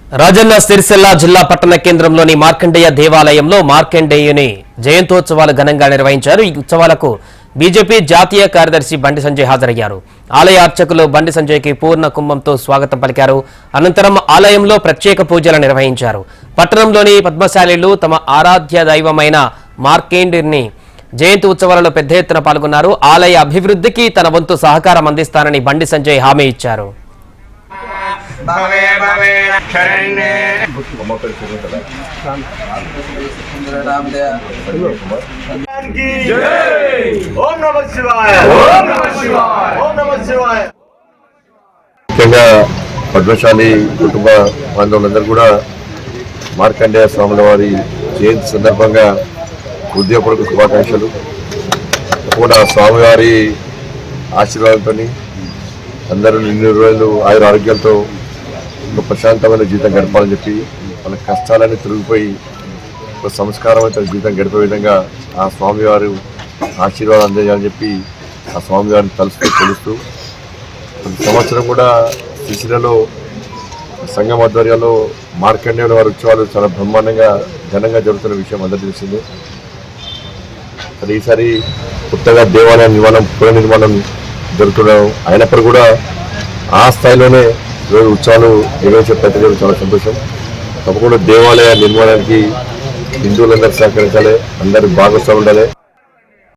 రాజన్న సిరిసిల్ల జిల్లా పట్టణ కేంద్రంలోని మార్కండేయ దేవాలయంలో మార్కండేయుని జయంతోత్సవాలు ఘనంగా నిర్వహించారు. ఈ ఉత్సవాలకు బీజేపీ జాతీయ కార్యదర్శి బండి సంజయ్ హాజరయ్యారు. ఆలయ అర్చకులు బండి సంజయ్కి పూర్ణ కుంభంతో స్వాగతం పలికారు. అనంతరం ఆలయంలో ప్రత్యేక పూజలు నిర్వహించారు. పట్టణంలోని పద్మశాలీలు తమ ఆరాధ్య దైవమైన మార్కండేయుని జయంతి ఉత్సవాలలో పెద్ద ఎత్తున పాల్గొన్నారు. ఆలయ అభివృద్ధికి తన వంతు సహకారం అందిస్తానని బండి సంజయ్ హామీ ఇచ్చారు. ముఖ్యంగా పద్మశాలి కుటుంబ బాంధవులందరూ కూడా మార్కండేయ స్వాముల వారి జయంతి సందర్భంగా ఉద్యోగపూర్వక శుభాకాంక్షలు. కూడా స్వామివారి ఆశీర్వాదంతో అందరూ నిన్ను రోజులు ఆయుర ఆరోగ్యాలతో ఒక ప్రశాంతమైన జీవితం గడపాలని చెప్పి వాళ్ళ కష్టాలన్నీ తిరిగిపోయి ఒక సంస్కారవంతమైన జీవితం గడిపే విధంగా ఆ స్వామివారు ఆశీర్వాదం అందేయాలని చెప్పి ఆ స్వామివారిని తెలుస్తూ ప్రతి సంవత్సరం కూడా సిరిసిల్లలో సంఘం ఆధ్వర్యంలో మార్కండేయుల వారి ఉత్సవాలు చాలా బ్రహ్మాండంగా ఘనంగా జరుగుతున్న విషయం అందరికీ తెలిసిందే. అది ఈసారి కొత్తగా దేవాలయ పునర్నిర్మాణం జరుగుతున్నాం అయినప్పుడు కూడా ఆ స్థాయిలోనే ఈరోజు ఉత్సవాలు నిర్వహించే ప్రతినిధులు చాలా సంతోషం. తప్పకుండా దేవాలయ నిర్మాణానికి హిందువులందరూ సహకరించాలి, అందరూ భాగస్వామి ఉండాలి.